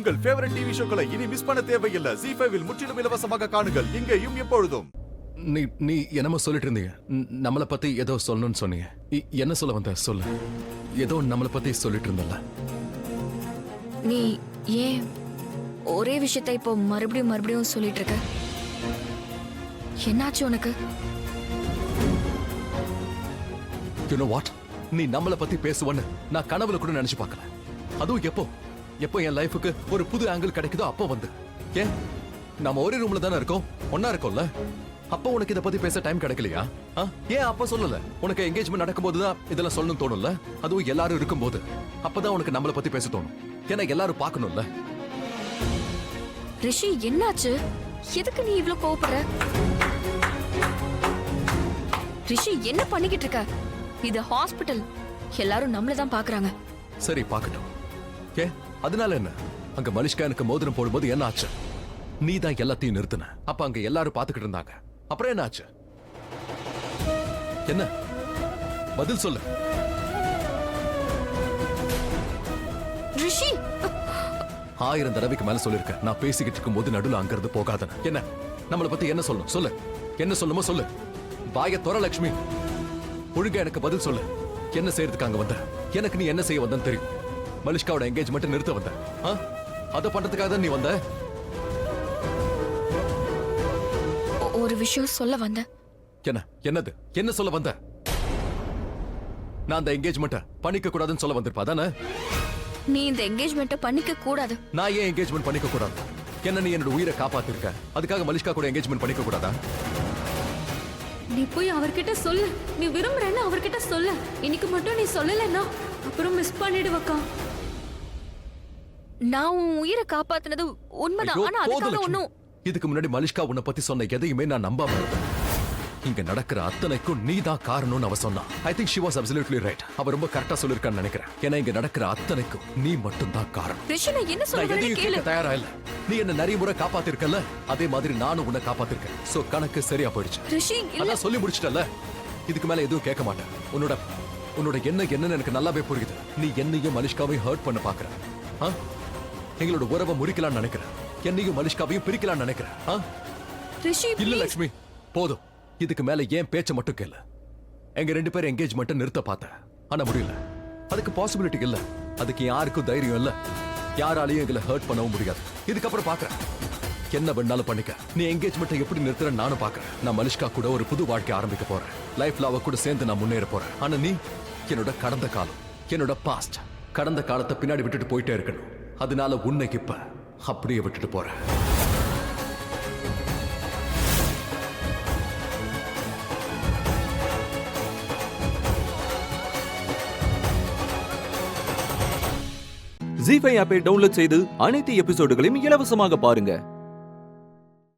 உங்கள் favourite TV ஷோக்களை இனி miss பண்ண தேவையில்லை. ஜீ5 இல் முற்றிலும் இலவசமாக காணுங்கள், இங்கேயும் எப்பொழுதும். நீ என்னமோ சொல்லிட்டு இருந்தீங்க. நம்மளை பத்தி ஏதோ சொல்லணும்னு சொன்னீங்க. என்ன சொல்ல வந்த சொல்லு. ஏதோ நம்மளை பத்தி சொல்லிட்டு இருந்தல. நீ ஏன் ஒரே விஷயத்தை இப்போ மறுபடியும் சொல்லிட்டு இருக்க? என்னாச்சு உனக்கு? You know what? நீ நம்மளை பத்தி பேசுவன்னு நான் கனவுல கூட நினைச்சு பார்க்கல. அதுவும் எப்போ என் லைஃபுக்கு ஒரு புது ஆங்கிள் கிடைக்குதோ அப்போ வந்து. ஏன் நம்ம ஒரே ரூம்ல தானே இருக்கோம், ஒன்னா இருக்கோம்ல. அப்போ உனக்கு இதை பத்தி பேச டைம் கிடைக்கலையா? ஏன் அப்ப சொல்லல? உனக்கு என்கேஜ்மெண்ட் நடக்கும்போது தான் இதெல்லாம் சொல்லணும் தோணும்ல. அதுவும் எல்லாரும் இருக்கும்போது அப்பதான் உனக்கு நம்மளை பத்தி பேச தோணும். ஏன்னா எல்லாரும் பார்க்கணும்ல. ரிஷி, என்னாச்சு? எதுக்கு நீ இவ்ளோ கோவப்படுற? ரிஷி, என்ன பண்ணிக்கிட்டு இருக்க? இது ஹாஸ்பிடல், எல்லாரும் நம்மள தான் பாக்குறாங்க. சரி, பார்க்கட்டும். அதனால என்ன? அங்க மலிஷ்கா எனக்கு மோதிரம் போடும்போது என்ன ஆச்சு? நீ தான் எல்லாத்தையும் நிறுத்தின. அப்ப அங்க எல்லாரும் பாத்துக்கிட்டு இருந்தாங்க. அப்புறம் என்ன ஆச்சு? என்ன பதில் சொல்லு. ரிஷி, 1000 தடவைக்கு மேல சொல்லிருக்க. நான் பேசிக்கிட்டு இருக்கும் போது நடுல அங்கிருந்து போகாதன. என்ன நம்மளை பத்தி என்ன சொல்லணும் சொல்லு. என்ன சொல்லுமோ சொல்லு. பாய தொர லட்சுமி, ஒழுங்கா எனக்கு பதில் சொல்லு. என்ன செய்யறதுக்கு அங்க வந்த? எனக்கு நீ என்ன செய்ய வந்தன்னு தெரியும். மலிஷ்காவோட என்கேஜ்மெண்ட் நிறுத்த வந்த. அத பண்றதுக்காக தான் நீ வந்த. ஒரு விஷயம் சொல்ல வந்த. என்னது? என்ன சொல்ல வந்த? நான் அந்த என்கேஜ்மெண்ட்ட பண்ணிக்க கூடாதுன்னு சொல்ல வந்திருப்பா தானே? நீ இந்த என்கேஜ்மெண்ட்ட பண்ணிக்க கூடாது. நான் ஏன் என்கேஜ்மெண்ட் பண்ணிக்க கூடாது? என்ன நீ என்னோட உயிரை காப்பாத்திருக்க, அதுக்காக மலிஷ்கா கூட என்கேஜ்மெண்ட் பண்ணிக்க கூடாதா? நீ போய் அவர்கிட்ட சொல்லு. நீ விரும்புறேன்னு அவர்கிட்ட சொல்லு. இன்னைக்கு மட்டும் நீ சொல்லலைன்னா அப்புறம் மிஸ் பண்ணிடுவக்கா. நான் உன் உயிரை காப்பாத்தினது உண்மைதான். ஆனா அதுக்காக ஒண்ணும். இதுக்கு முன்னாடி மலிஷ்கா உன்னை பத்தி சொன்ன எதையுமே நான் நம்பாம இருந்தேன். இங்க நடக்கிற அத்தனைக்கும் நீ தான் காரணம்னு அவ சொன்னா. I think she was absolutely right. அவ ரொம்ப கரெக்டா சொல்லிருக்கான்னு நினைக்கிறேன். ஏன்னா இங்க நடக்கிற அத்தனைக்கும் நீ மட்டும் தான் காரணம். ரிஷி, நான் என்ன சொல்றேன்னு கேளு. தயாரா இல்ல. நீ என்ன நிறைய முறை காப்பாத்திருக்கல, அதே மாதிரி நானும் உன்னை காப்பாத்திருக்கேன். சோ கணக்கு சரியா போயிடுச்சு. ரிஷி, அதான் சொல்லி முடிச்சிட்டல. இதுக்கு மேல எதுவும் கேட்க மாட்டேன். உன்னோட என்னன்னு எனக்கு நல்லாவே புரியுது. நீ என்னையும் மலிஷ்காவையும் ஹர்ட் பண்ண பாக்குற. எங்களோட உறவை முறிக்கலாம்னு நினைக்கிறேன். என்னையும் மலிஷ்காவையும் பிரிக்கலாம்னு நினைக்கிறேன். ரிஷி, இல்ல லட்சுமி, போதும். இதுக்கு மேல ஏன் பேச்ச மட்டும் கேளு. எங்க 2 பேரும் என்கேஜ்மெண்ட் நிறுத்த பார்த்தேன், ஆனா முடியல. அதுக்கு பாசிபிலிட்டி இல்ல. அதுக்கு யாருக்கும் தைரியம் இல்ல. யாராலையும் எங்களை ஹர்ட் பண்ணவும் முடியாது. இதுக்கப்புறம் பாக்குறேன், என்ன வேணாலும் பண்ணிக்க. நீ என்கேஜ்மெண்ட்டை எப்படி நிறுத்துறன்னு நானும் பாக்குறேன். நான் மலிஷ்கா கூட ஒரு புது வாழ்க்கை ஆரம்பிக்க போறேன். லைஃப்ல அவ கூட சேர்ந்து நான் முன்னேற போறேன். ஆனா நீ என்னோட கடந்த காலம், என்னோட பாஸ்ட், கடந்த காலத்தை பின்னாடி விட்டுட்டு போயிட்டே இருக்கணும். அதனால உன்னை இப்ப அப்படியே விட்டுட்டு போறேன். ஜீ5 ஆப்பை டவுன்லோட் செய்து அனைத்து எபிசோடுகளையும் இலவசமாக பாருங்க.